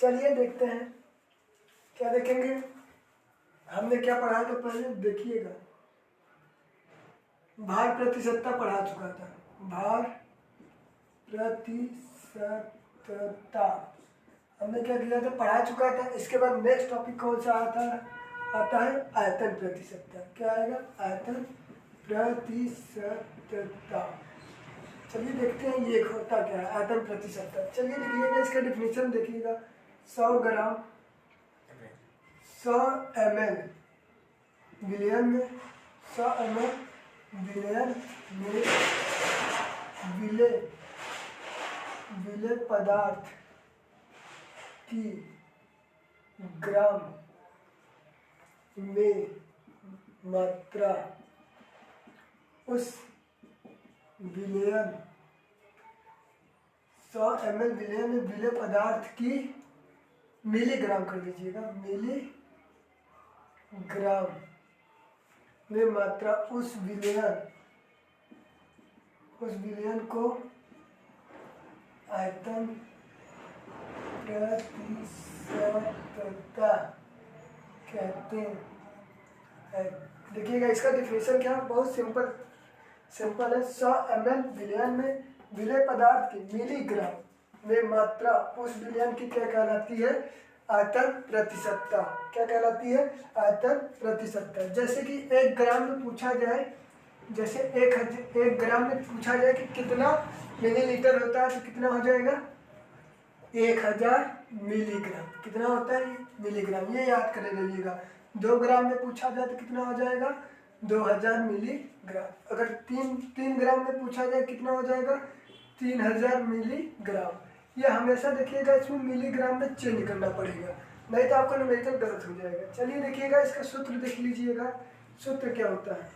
चलिए देखते हैं क्या देखेंगे। हमने क्या पढ़ा था पहले देखिएगा। भार प्रतिशतता पढ़ा चुका था। भार प्रतिशतता हमने क्या किया था, पढ़ा चुका था। इसके बाद नेक्स्ट टॉपिक कौन सा आता है आयतन प्रतिशतता। क्या आएगा? आयतन प्रतिशतता। चलिए देखते हैं ये होता क्या है आयतन प्रतिशतता। चलिए देखिएगा, इसका डिफिनीशन देखिएगा। 100 ग्राम 100 ml विलयन में 100 ml विलयन में विलेय पदार्थ की ग्राम में मात्रा उस विलयन 100 ml विलयन में विलेय पदार्थ की मिलीग्राम कर दीजिएगा, मिलीग्राम में मात्रा उस विलयन को आयतन प्रतिशतता कहते हैं। देखिएगा इसका डिफिनीशन क्या है, बहुत सिंपल है। 100 ml विलयन में विलेय पदार्थ की मिलीग्राम में मात्रा उस विलयन की क्या कहलाती है? आयतन प्रतिशतता। क्या कहलाती है? आयतन प्रतिशतता। जैसे कि 1 ग्राम में पूछा जाए, जैसे 1 ग्राम में पूछा जाए कि कितना मिलीलीटर होता है, तो कितना हो जाएगा? 1000 मिलीग्राम। कितना होता है? मिलीग्राम। ये याद कर लीजिएगा। 2 ग्राम में पूछा जाए तो कितना हो जाएगा? 2000 मिलीग्राम। अगर 3 ग्राम में पूछा जाए कितना हो जाएगा? 3000 मिलीग्राम। ये हमेशा देखिएगा इसमें मिलीग्राम में चेंज करना पड़ेगा, नहीं तो आपका न्यूमेरिकल गलत हो जाएगा। चलिए देखिएगा इसका सूत्र देख लीजिएगा। सूत्र क्या होता है?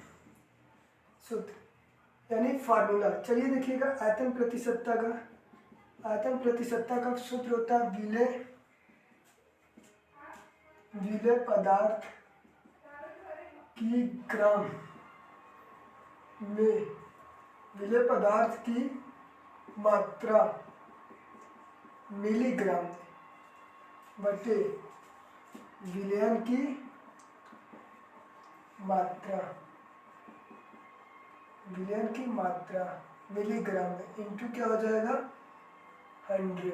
सूत्र यानी फार्मूला। चलिए देखिएगा आयतन प्रतिशतता का सूत्र होता है विलेय पदार्थ की ग्राम में विलेय पदार्थ की मात्रा मिलीग्राम बटे विलयन की मात्रा मिलीग्राम में इंटू क्या हो जाएगा? 100।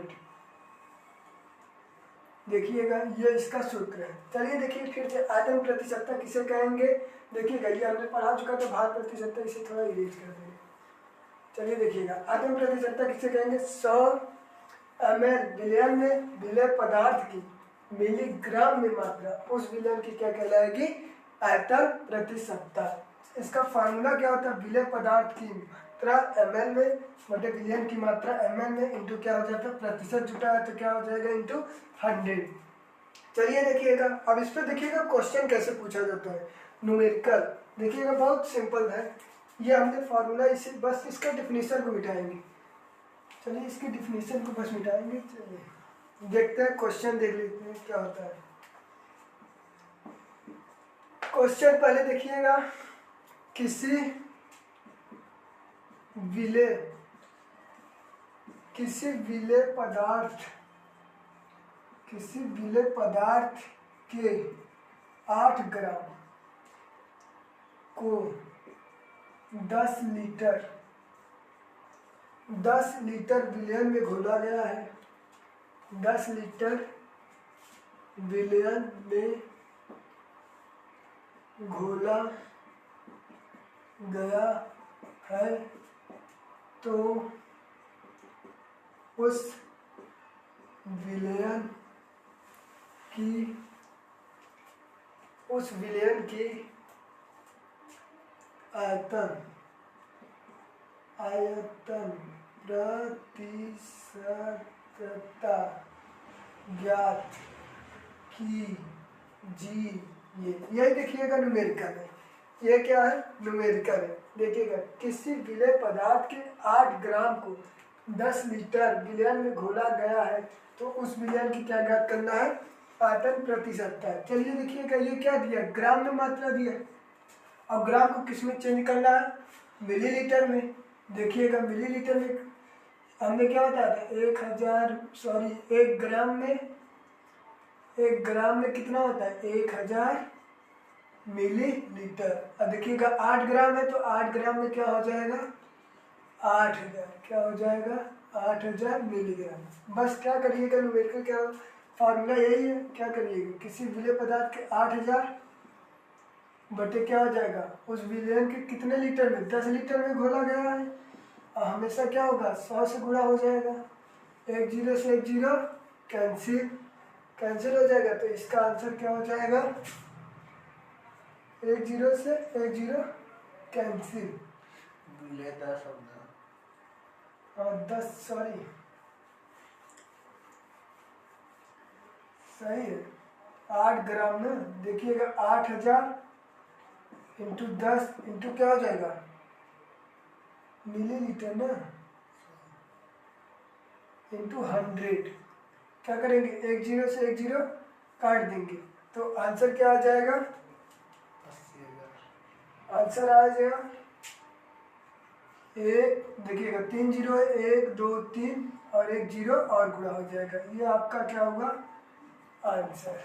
देखिएगा ये इसका सूत्र है। चलिए देखिए फिर से आयतन प्रतिशतता किसे कहेंगे। देखिएगा ये हमने पढ़ा चुका था भार प्रतिशतता, इसे थोड़ा इरेज कर देंगे। चलिए देखिएगा आयतन प्रतिशतता किसे कहेंगे? 100 ml विलयन में विलेय पदार्थ की मिलीग्राम में मात्रा उस विलयन की क्या कहलाएगी? आयतन प्रतिशतता। इसका फार्मूला क्या होता है? विलेय पदार्थ की मात्रा ml में बटे विलयन की मात्रा ml में इंटू क्या हो जाता है? प्रतिशत जुटा है तो क्या हो जाएगा? इंटू 100। चलिए देखिएगा अब इस पर देखिएगा क्वेश्चन कैसे पूछा जाता है न्यूमेरिकल। देखिएगा बहुत सिंपल है। ये हमने फार्मूला इसे बस इसका डिफिनीशन को मिटाएंगे। चलिए इसकी डिफिनीशन को बस मिटाएंगे। चलिए देखते हैं क्वेश्चन, देख लेते हैं क्या होता है। क्वेश्चन पहले देखिएगा, किसी विलेय पदार्थ के 8 ग्राम को 10 लीटर विलयन में घोला गया है। 10 लीटर विलयन में घोला गया है तो उस विलयन की आयतन प्रतिशतता ज्ञात कीजिए। यही देखिएगा न्यूमेरिकल है। ये क्या है? न्यूमेरिकल है। देखिएगा किसी विलेय पदार्थ के 8 ग्राम को 10 लीटर विलयन में घोला गया है तो उस विलयन की क्या ज्ञात करना है? आयतन प्रतिशतता। चलिए देखिएगा ये क्या दिया? ग्राम में मात्रा दिया। अब ग्राम को किस में चेंज करना है? मिलीलीटर में। देखिएगा मिलीलीटर में हमने क्या बताया था? 1 ग्राम में 1 ग्राम में कितना होता है? 1000 मिलीलीटर। अब देखिएगा 8 ग्राम है तो 8 ग्राम में क्या हो जाएगा? 8000। क्या हो जाएगा? 8000 मिलीग्राम। बस क्या करिएगा, न्यूमेरिकल क्या फार्मूला यही है। क्या करिएगा, किसी विलेय पदार्थ के 8000 बटे क्या हो जाएगा, उस विलयन के कितने लीटर में? 10 लीटर में घोला गया है। और हमेशा क्या होगा, 100 से गुणा हो जाएगा। 1 0 से 1 0 कैंसिल हो जाएगा। तो इसका आंसर क्या हो जाएगा? 1 0 से 1 0 कैंसिल। 10 सॉरी सही है। 8 ग्राम ना, देखिएगा 8000 इंटू 10 इंटू क्या हो जाएगा? मिलीलीटर ना, इंटू 100। क्या करेंगे, 1 0 से 1 0 काट देंगे तो आंसर क्या आ जाएगा? 80,000। आंसर आ जाएगा एक, देखिएगा 3 0 है, 1 2 3 और 1 0 और गुणा हो जाएगा। ये आपका क्या होगा? आंसर।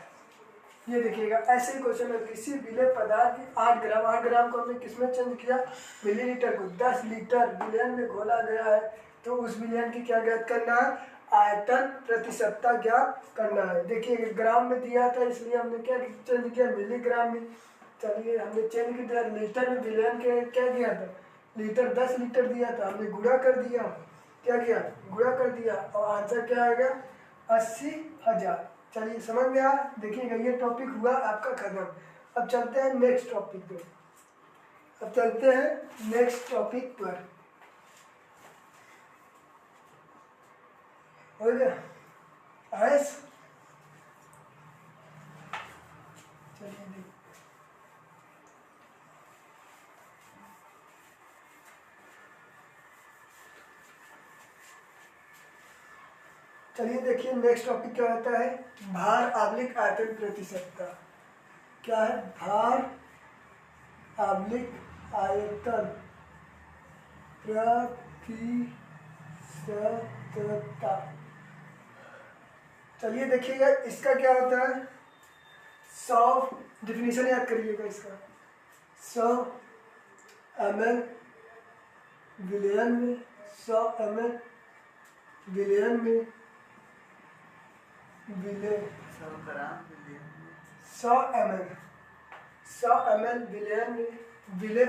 ये देखिएगा ऐसे ही क्वेश्चन है। किसी विलेय पदार्थ की 8 ग्राम को हमने किसमें चेंज किया? मिलीलीटर को। 10 लीटर विलयन में घोला गया है तो उस विलयन की क्या ज्ञात करना है? आयतन प्रतिशतता ज्ञात करना है। देखिए ग्राम में दिया था इसलिए हमने क्या चेंज किया? मिलीग्राम में। चलिए हमने चेंज किया लीटर में, विलयन के क्या किया था? लीटर 10 लीटर दिया था, हमने गुणा कर दिया। क्या किया? गुणा कर दिया और आंसर क्या आएगा? 80,000। चलिए समझ में आया। देखिएगा ये टॉपिक हुआ आपका खत्म। अब चलते हैं नेक्स्ट टॉपिक पे। अब चलते हैं नेक्स्ट टॉपिक पर। हो गया आयस? चलिए देखिए, चलिए देखिए नेक्स्ट टॉपिक क्या होता है? भार आवलिक आयतन प्रतिशतता। क्या है? भार आवलिक आयतन प्रतिशतता। चलिए देखिएगा इसका क्या होता है? 100 डिफिनीशन याद करिएगा इसका। 100 ml विलयन में, 100 ml विलयन में, 100 ml विलयन में विलेय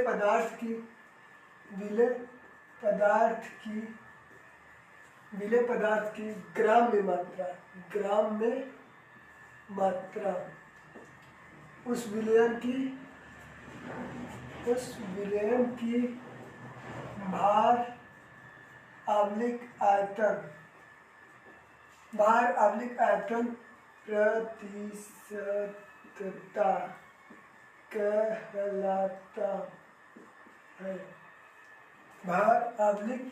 पदार्थ की ग्राम में मात्रा उस विलयन की भार आवलिक आयतन प्रतिशतता कहलाता है। भार आवलिक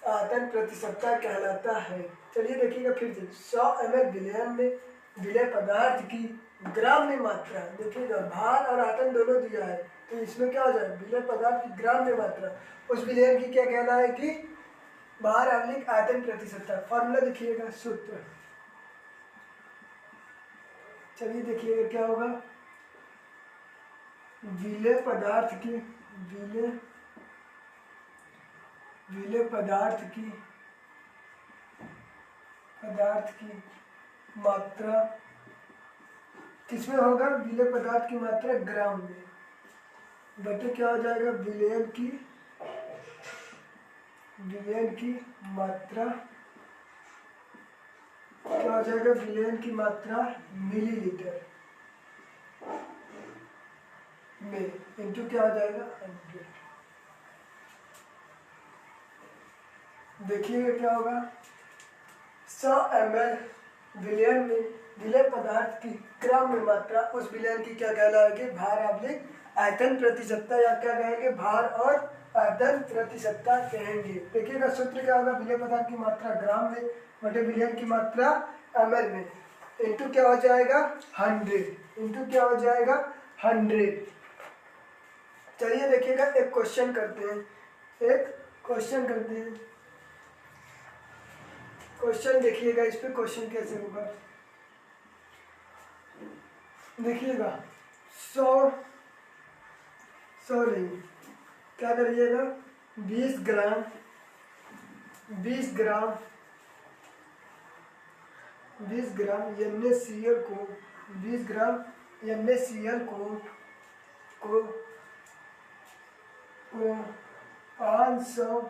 आयतन प्रतिशतता कहलाता है। चलिए देखिएगा फिर से। 100 ml विलयन में विलेय पदार्थ की ग्राम में मात्रा। देखिएगा भार और आयतन दोनों दिया है तो इसमें क्या हो जाए? विलेय पदार्थ की ग्राम में मात्रा उस विलयन की क्या कहना है कि भार आवलिक आयतन प्रतिशतता। फॉर्मूला देखिएगा, सूत्र। चलिए देखिएगा क्या होगा? विलेय पदार्थ की मात्रा किसमें होगा? विलेय पदार्थ की मात्रा ग्राम में बटे क्या हो जाएगा? विलयन की मात्रा क्या हो जाएगा? विलयन की मात्रा मिलीलीटर में इंटू क्या हो जाएगा? 100। देखिएगा क्या होगा? 100 ml विलयन में विलेय पदार्थ की ग्राम में मात्रा उस विलयन की क्या कहलाएगी? भार आवलिक आयतन प्रतिशतता, या क्या कहेंगे? भार और आयतन प्रतिशतता कहेंगे। देखिएगा सूत्र क्या होगा? विलेय पदार्थ की मात्रा ग्राम में बटे विलयन की मात्रा ml में इंटू क्या हो जाएगा? 100। इंटू क्या हो जाएगा? 100। चलिए देखिएगा एक क्वेश्चन करते हैं। क्वेश्चन देखिएगा, इस पे क्वेश्चन कैसे होगा। देखिएगा 100 100 नहीं, क्या करिएगा 20 ग्राम 20 ग्राम 20 ग्राम NaCl को 20 ग्राम NaCl को 500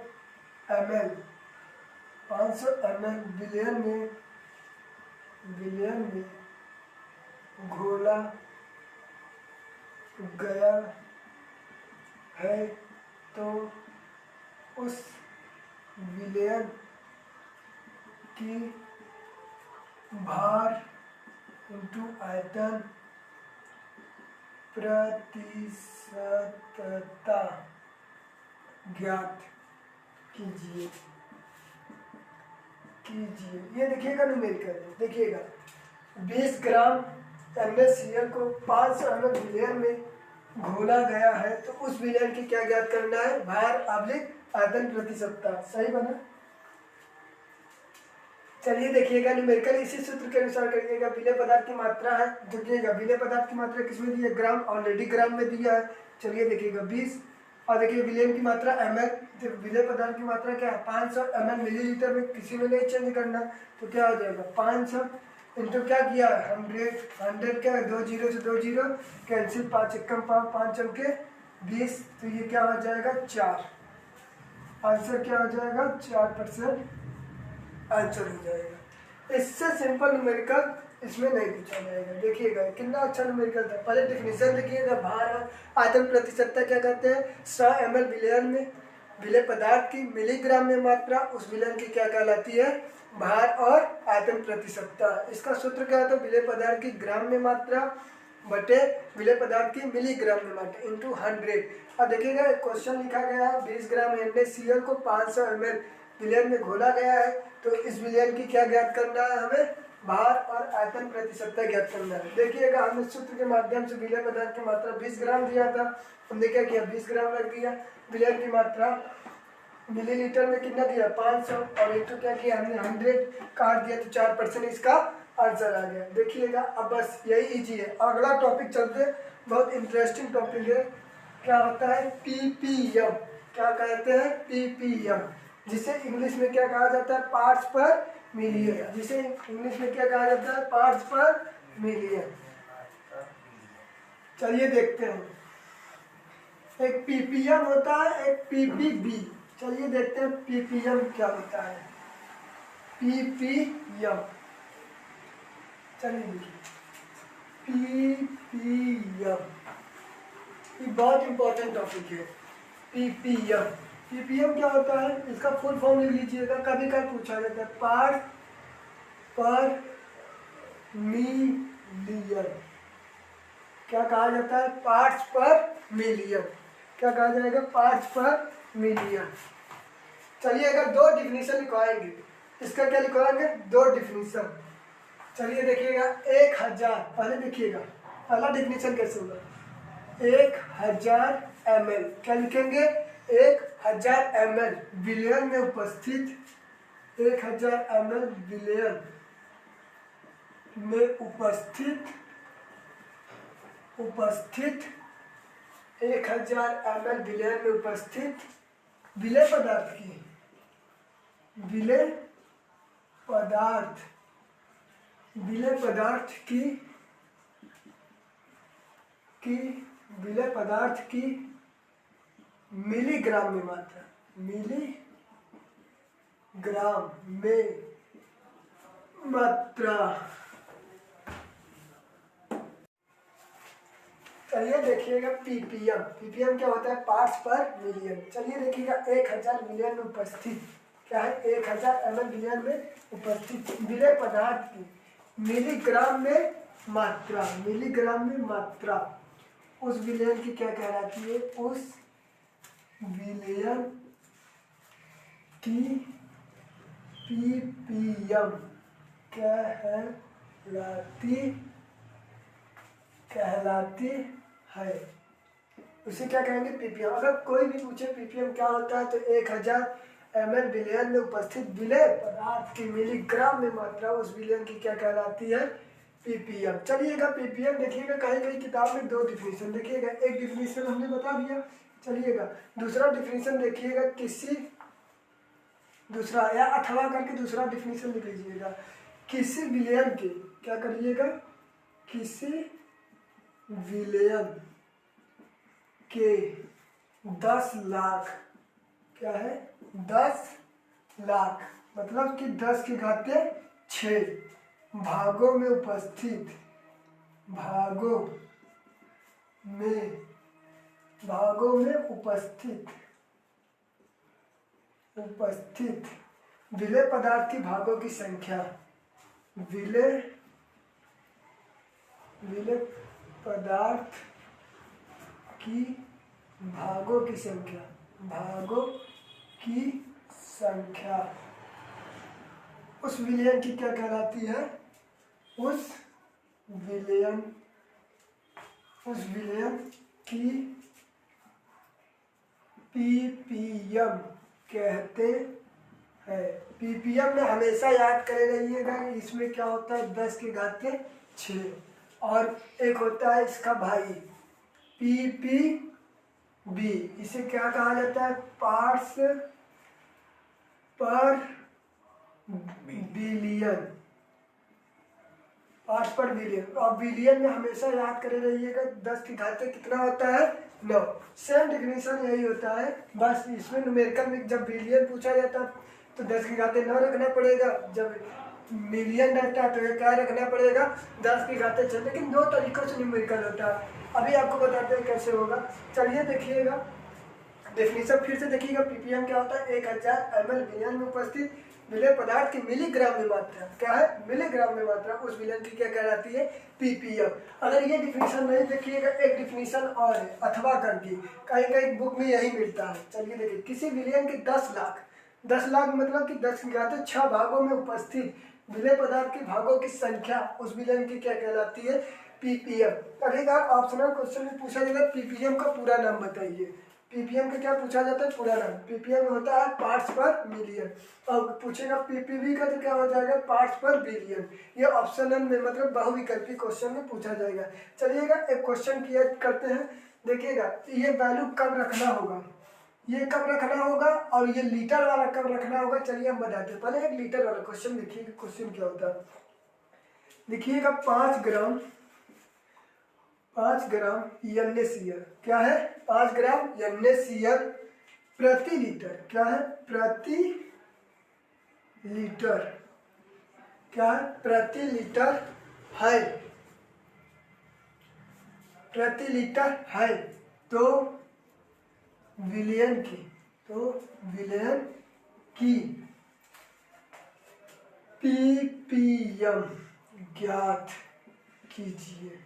ml विलयन में घोला गया है, तो उस विलयन की भार इंटू आयतन प्रतिशतता ज्ञात कीजिए। ये देखिएगा न्यूमेरिकल, देखिएगा 20 ग्राम NaCl को 500 ml विलयन में घोला गया है, तो उस विलयन की क्या ज्ञात करना है, भार / आयतन प्रतिशतता। सही बना। चलिए देखिएगा न्यूमेरिकल इसी सूत्र के अनुसार करिएगा। विलय पदार्थ की मात्रा है, देखिएगा विलय पदार्थ की मात्रा किसमें दी है, ग्राम, ऑलरेडी ग्राम में दिया है। चलिए देखिएगा 20, और देखिए विलयन की मात्रा ml, तो विलय पदार्थ की मात्रा क्या है 500 ml मिलीलीटर में, किसी में नहीं चेंज करना, तो क्या हो जाएगा 500 इंटू क्या किया 100 क्या है 2 0 से 2 0 कैंसिल, 5 एकम 5 चमके 20, तो ये क्या हो जाएगा 4। आंसर क्या हो जाएगा 4% आंसर हो जाएगा। इससे सिंपल न्यूमेरिकल इसमें नहीं पूछा जाएगा। देखिएगा कितना अच्छा न्यूमेरिकल था। पहले डेफिनेशन देखिएगा, भार आयतन प्रतिशतता क्या कहते हैं, 100 ml विलयन में विलय पदार्थ की मिलीग्राम में मात्रा, उस विलयन की क्या कहलाती है, भार और आयतन प्रतिशतता। इसका सूत्र क्या होता है, विलय पदार्थ की ग्राम में मात्रा बटे विलय पदार्थ की मिलीग्राम में मात्रा इंटू 100। अब देखिएगा क्वेश्चन लिखा गया है 20 ग्राम NaCl को 500 ml विलयन में घोला गया है, तो इस विलयन की क्या ज्ञात करना है, हमें भार और आयतन प्रतिशतता ज्ञात करना है। देखिएगा हमने सूत्र के माध्यम से विलय पदार्थ की मात्रा 20 ग्राम दिया था, हमने क्या किया 20 ग्राम रख दिया, विलयन की मात्रा मिलीलीटर में कितना दिया 500, और एक तो क्या किया हमने 100 काट दिया, तो 4% इसका आंसर आ गया। देखिएगा अब बस यही इजी है। अगला टॉपिक चलते, बहुत इंटरेस्टिंग टॉपिक है, क्या होता है ppm, क्या कहते हैं ppm, जिसे इंग्लिश में क्या कहा जाता है पार्ट्स पर मिलियन, जिसे इंग्लिश में क्या कहा जाता है पार्ट्स पर मिलियन। चलिए देखते हैं, एक ppm होता है, एक ppb। चलिए देखते हैं ppm क्या होता है, ppm। चलिए देखिए ppm, ये बहुत इंपॉर्टेंट टॉपिक है। ppm क्या होता है, इसका फुल फॉर्म लिख लीजिएगा, कभी कभी पूछा जाता है पार्ट पर मिलियन। क्या कहा जाता है पार्ट्स पर मिलियन, क्या कहा जाएगा पार्ट्स पर मिलियन। चलिए अगर 2 डिफिनीशन लिखवाएंगे, इसका क्या लिखवाएंगे 2 डिफिनीशन। चलिए देखिएगा 1000, पहले देखिएगा पहला डिफिनीशन कैसे होगा, 1000 ml, क्या लिखेंगे 1000 ml विलयन में उपस्थित, 1000 ml विलयन में उपस्थित 1000 ml विलयन में उपस्थित विलय पदार्थ की विलय पदार्थ की मिलीग्राम में मात्रा, मिलीग्राम में मात्रा। चलिए देखिएगा ppm क्या होता है पार्ट्स पर मिलियन। चलिए देखिएगा 1000 मिलियन में उपस्थित, क्या है 1000 ml विलयन में उपस्थित विलय पदार्थ की मिलीग्राम में मात्रा, उस विलयन की क्या कहलाती है, उस विलयन की ppm कहलाती है। उसे क्या कहेंगे ppm। अगर कोई भी पूछे ppm क्या होता है, तो 1000 ml विलयन में उपस्थित विलय पदार्थ की मिलीग्राम में मात्रा, उस विलयन की क्या कहलाती है पीपीएम। चलिएगा पीपीएम देखिएगा, कहीं कहीं किताब में दो डिफिनीशन देखिएगा, एक डिफिनीशन हमने बता दिया। चलिएगा दूसरा डिफिनीशन देखिएगा, किसी दूसरा या अथवा करके दूसरा डिफिनीशन लिख लीजिएगा। किसी विलयन के, क्या करिएगा, किसी विलयन के 10 लाख, क्या है 10 लाख, मतलब कि 10 की घाते 6 भागों में उपस्थित, भागों में उपस्थित विलेय पदार्थ की भागों की संख्या, विलेय पदार्थ की भागों की संख्या, भागों की संख्या उस विलयन की क्या कहलाती है, उस विलयन की पीपीएम कहते हैं। पीपीएम में हमेशा याद करे रहिएगा, इसमें क्या होता है 10 की घाते 6 और एक होता है इसका भाई पीपीबी, इसे क्या कहा जाता है, पार्ट्स पर बिलियन, पार्ट्स पर बिलियन। और बिलियन में हमेशा याद करे रहिएगा 10 की घाते कितना होता है 9। सेम डिफिनीशन यही होता है, बस इसमें न्यूमेरिकल में जब बिलियन पूछा जाता है तो 10 की घाते 9 रखना पड़ेगा, जब मिलियन रहता है तो क्या रखना पड़ेगा 10 की घाते 6। लेकिन दो तरीकों से न्यूमेरिकल होता है, अभी आपको बताते हैं कैसे होगा। चलिए देखिएगा डेफिनेशन फिर से देखिएगा, पीपीएम क्या होता है, 1000 ml विलयन में उपस्थित विलेय पदार्थ की मिलीग्राम में मात्रा, क्या है मिलीग्राम में मात्रा, उस विलयन की क्या कहलाती है पीपीएम। अगर ये डिफिनीशन नहीं देखिएगा, एक डिफिनीशन और है अथवा करके, कहीं कहीं बुक में यही मिलता है। चलिए देखिए, किसी विलयन के 10 लाख मतलब कि 10 की घाते 6 भागों में उपस्थित विलेय पदार्थ के भागों की संख्या, उस विलयन की क्या कहलाती है पीपीएम। अगर ऑप्शनल क्वेश्चन में पूछा जाएगा पीपीएम का पूरा नाम बताइए, पीपीएम का क्या पूछा जाता है पूरा नाम, पीपीएम होता है पार्ट्स पर मिलियन, और पूछेगा पीपीबी का तो क्या हो जाएगा पार्ट्स पर बिलियन। ये ऑप्शनल में मतलब बहुविकल्पी क्वेश्चन में पूछा जाएगा। चलिएगा एक क्वेश्चन किया करते हैं, देखिएगा ये वैल्यू कब रखना होगा, ये कब रखना होगा और ये लीटर वाला कब रखना होगा। चलिए हम बताते हैं, पहले एक लीटर वाला क्वेश्चन देखिए, क्वेश्चन क्या होता है। देखिएगा 5 ग्राम NaCl, क्या है 5 ग्राम NaCl प्रति लीटर, क्या है प्रति लीटर, क्या है प्रति लीटर है, प्रति लीटर है। तो विलयन की पीपीएम ज्ञात कीजिए।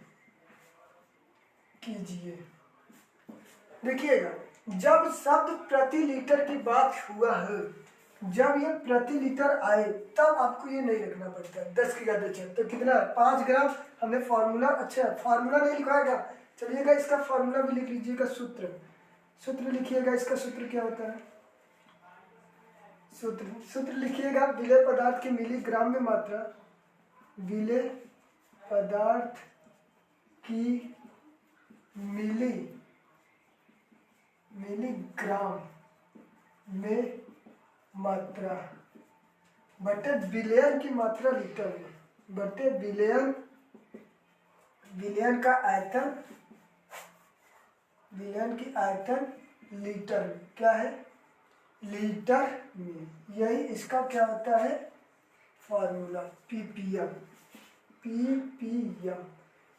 देखिएगा जब शब्द प्रति लीटर की बात हुआ है, जब ये प्रति लीटर आए तब आपको ये नहीं रखना पड़ता है 10 की घाते 6, तो कितना 5 ग्राम हमने फार्मूला, अच्छा फार्मूला नहीं लिखवाएगा, चलिएगा इसका फार्मूला भी लिख लीजिएगा, सूत्र लिखिएगा, इसका सूत्र क्या होता है, सूत्र लिखिएगा, विलेय पदार्थ के मिलीग्राम में मात्रा, विलेय पदार्थ की मिलीग्राम में मात्रा बटे विलयन की मात्रा लीटर में, बटे विलयन का आयतन, विलयन की आयतन लीटर में, क्या है लीटर में। यही इसका क्या होता है फॉर्मूला पीपीएम।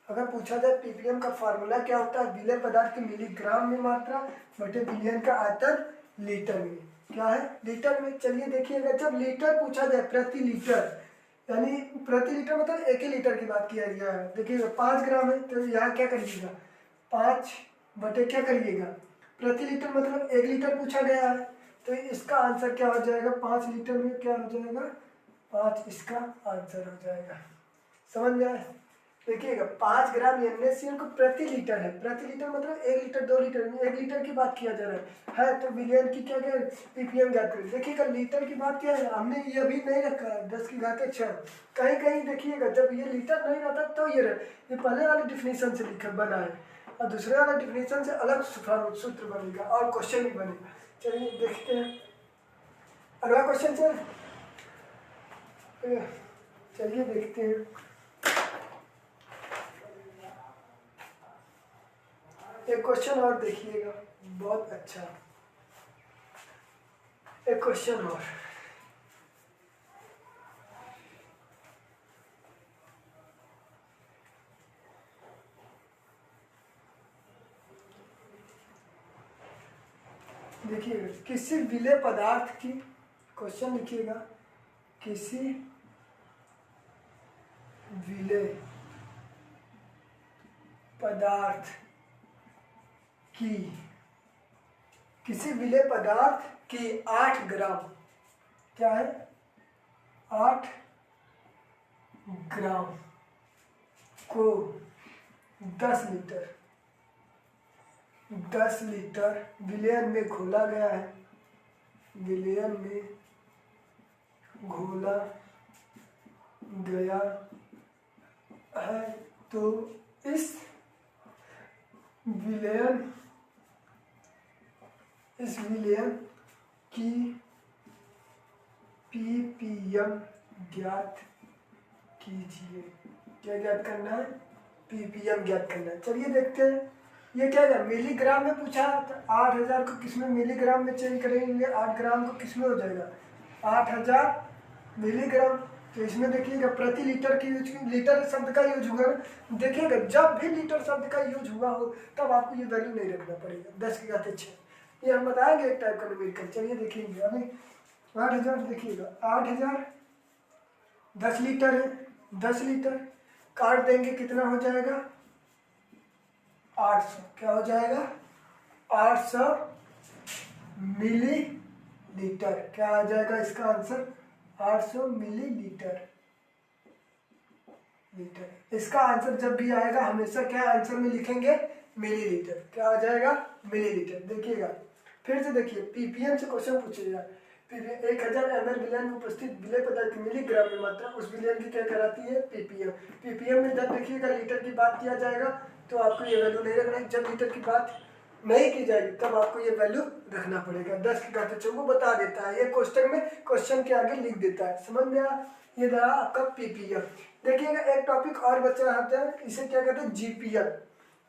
अगर पूछा जाए पीपीएम का फार्मूला क्या होता है, विलेय पदार्थ के मिलीग्राम में मात्रा बटे विलयन का आयतन लीटर में, क्या है लीटर में। चलिए देखिएगा जब लीटर पूछा जाए प्रति लीटर, यानी प्रति लीटर मतलब 1 ही लीटर की बात किया गया है। देखिएगा 5 ग्राम है तो यहाँ क्या करिएगा 5 बटे क्या करिएगा प्रति लीटर, मतलब 1 लीटर पूछा गया है, तो इसका आंसर क्या हो जाएगा 5 लीटर में क्या हो जाएगा 5, इसका आंसर हो जाएगा। समझ में आए, देखिएगा 5 ग्राम NaCl को प्रति लीटर है, प्रति लीटर मतलब 1 लीटर 2 लीटर में 1 लीटर की बात किया जा रहा है तो बिलियन की क्या क्या ppm ज्ञात करें। देखिएगा लीटर की बात क्या है, हमने ये अभी नहीं रखा है 10⁻6, कहीं कहीं देखिएगा जब ये लीटर नहीं रहता तो ये पहले वाले डिफिनीशन से लिखा बना है और दूसरे वाले डिफिनीशन से अलग सूत्र बनेगा और क्वेश्चन भी बनेगा। चलिए देखते हैं अगला क्वेश्चन चलिए देखते हैं। एक क्वेश्चन और देखिएगा, बहुत अच्छा एक क्वेश्चन और। देखिएगा किसी विलेय पदार्थ की, क्वेश्चन लिखिएगा, किसी विलेय पदार्थ की, किसी विलेय पदार्थ की 8 ग्राम, क्या है 8 ग्राम को 10 लीटर विलयन में घोला गया है, विलयन में घोला गया है तो इस विलयन की ppm ज्ञात कीजिए। क्या ज्ञात करना है, ppm ज्ञात करना है। चलिए देखते हैं ये क्या है, मिलीग्राम में पूछा तो 8000 को किस में मिलीग्राम में चेंज करेंगे, 8 ग्राम को किस में हो जाएगा 8000 मिलीग्राम। तो इसमें देखिएगा प्रति लीटर की यूज, लीटर शब्द का यूज हुआ। देखिएगा जब भी लीटर शब्द का यूज हुआ हो तब आपको ये वैल्यू नहीं रखना पड़ेगा 10⁻6, ये हम बताएंगे एक टाइप का न्यूमेरिकल। चलिए देखेंगे अभी 8000, देखिएगा 8000 10 लीटर है, 10 लीटर काट देंगे कितना हो जाएगा 800, क्या हो जाएगा 800 मिलीलीटर। क्या आ जाएगा इसका आंसर 800 मिलीलीटर। इसका आंसर जब भी आएगा हमेशा क्या आंसर में लिखेंगे मिलीलीटर, क्या आ जाएगा मिलीलीटर। देखिएगा फिर से देखिए ppm से क्वेश्चन पूछेगा, 1000 ml विलयन में उपस्थित विलेय पदार्थ की मिलीग्राम में मात्रा, उस विलयन की क्या कहलाती है ppm में जब देखिएगा लीटर की बात किया जाएगा तो आपको ये वैल्यू नहीं रखना है, जब लीटर की बात नहीं की जाएगी तब आपको ये वैल्यू रखना पड़ेगा। 10⁻6 वो बता देता है, ये क्वेश्चन में क्वेश्चन के आगे लिख देता है, समझ में आया। ये रहा आपका ppm। देखिएगा एक टॉपिक और बचा होता है, इसे क्या कहते हैं GPL,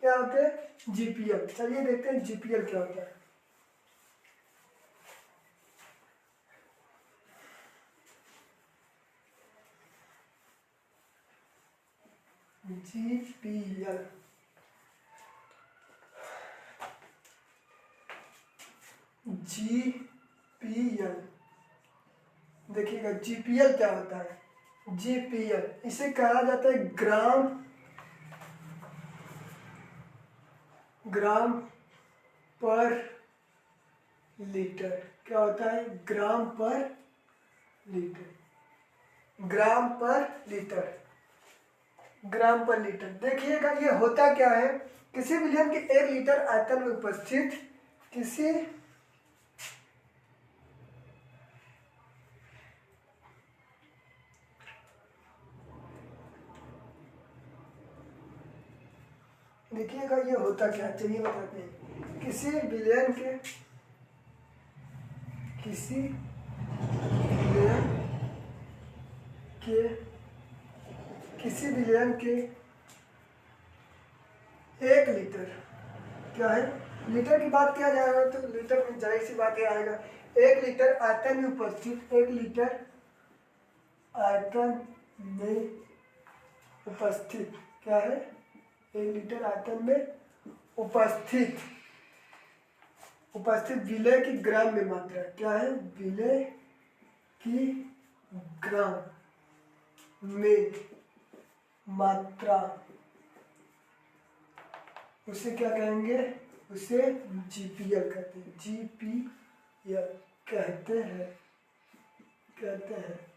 क्या होते हैं GPL। चलिए देखते हैं GPL क्या होता है। GPL देखिएगा GPL क्या होता है, GPL इसे कहा जाता है ग्राम पर लीटर। क्या होता है ग्राम पर लीटर। देखिएगा ये होता क्या है, किसी विलयन के 1 लीटर आयतन में उपस्थित किसी देखिएगा ये होता क्या, चलिए बताते हैं। किसी विलयन के 1 लीटर, क्या है लीटर की बात किया जाएगा तो लीटर में जाहिर सी बात है आएगा 1 लीटर आयतन में उपस्थित, 1 लीटर आयतन में उपस्थित, क्या है 1 लीटर आयतन में उपस्थित विलेय की ग्राम में मात्रा, क्या है विलेय की ग्राम में मात्रा, उसे क्या कहेंगे, उसे GPL कहते हैं, GPL कहते हैं।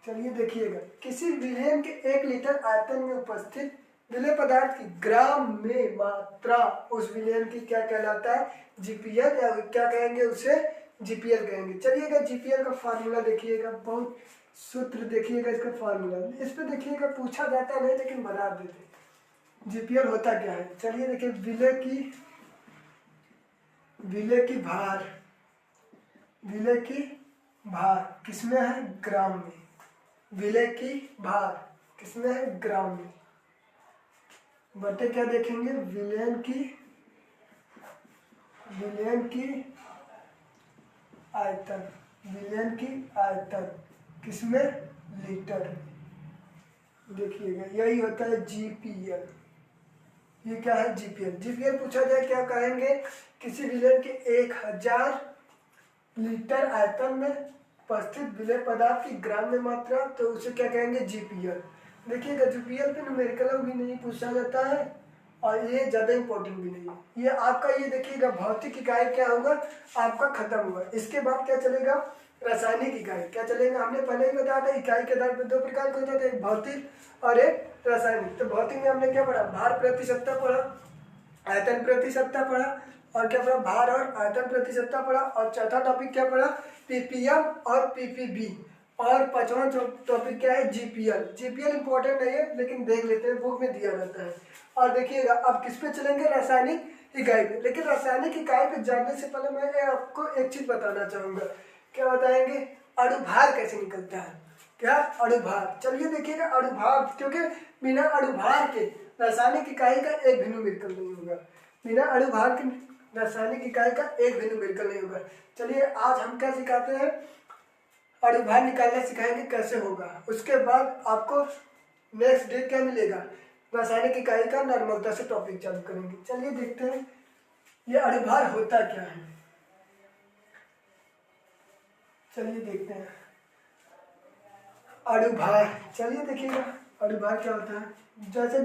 चलिए देखिएगा किसी विलयन के 1 लीटर आयतन में उपस्थित विलेय पदार्थ की ग्राम में मात्रा उस विलयन की क्या कहलाता है, जीपीएल, या क्या कहेंगे उसे, जीपीएल कहेंगे। चलिएगा जीपीएल का फार्मूला देखिएगा, बहुत सूत्र देखिएगा इसका फार्मूला, इस पे देखिएगा पूछा जाता नहीं लेकिन बना देते। जीपीएल होता क्या है, चलिए देखिए, विलेय की भार किसमें है, ग्राम में। विलेय की भार किसमें है, ग्राम में, बटे क्या देखेंगे, विलयन की आयतन, किसमें, लीटर। देखिएगा यही होता है जीपीएल। ये क्या है, जीपीएल। जीपीएल पूछा जाए क्या कहेंगे, किसी विलयन के 1000 लीटर आयतन में उपस्थित विलेय पदार्थ की ग्राम में मात्रा, तो उसे क्या कहेंगे, जीपीएल। देखिएगा जीपीएल पे न्यूमेरिकल भी नहीं पूछा जाता है और ये ज़्यादा इंपॉर्टेंट भी नहीं है। ये आपका, ये देखिएगा भौतिक इकाई क्या होगा आपका खत्म हुआ। इसके बाद क्या चलेगा, रासायनिक इकाई। क्या चलेगा, हमने पहले ही बताया था इकाई के आधार पर 2 प्रकार के होते थे, एक भौतिक और एक रासायनिक। तो भौतिक में हमने क्या पढ़ा, भार प्रतिशतता पढ़ा, आयतन प्रतिशतता पढ़ा, और क्या पढ़ा, भार और आयतन प्रतिशतता पढ़ा, और चौथा टॉपिक क्या पढ़ा, पीपीएम और पीपीबी, और पांचवा टॉपिक क्या है, जीपीएल। जीपीएल इंपॉर्टेंट नहीं है लेकिन देख लेते हैं, बुक में दिया रहता है। और देखिएगा अब किस पे चलेंगे, रासायनिक इकाई पे। लेकिन रासायनिक इकाई पे जाने से पहले मैं आपको एक चीज बताना चाहूंगा। क्या बताएंगे, अणुभार कैसे निकलता है, क्या, अणुभार। चलिए देखिएगा अणुभार, क्योंकि बिना अणुभार के रासायनिक इकाई का एक भी न्यूमेरिकल नहीं होगा, बिना अणुभार के रासायनिक इकाई का एक भी न्यूमेरिकल नहीं होगा। चलिए आज हम क्या सिखाते हैं, अणुभार निकालना सिखाएंगे कैसे होगा। उसके बाद आपको नेक्स्ट डे क्या मिलेगा, रासायनिक इकाई का नॉर्मलता से टॉपिक चालू करेंगे। चलिए देखते हैं ये अणुभार होता क्या है। चलिए देखते हैं अणुभार। चलिए देखिएगा अणुभार क्या होता है। जैसे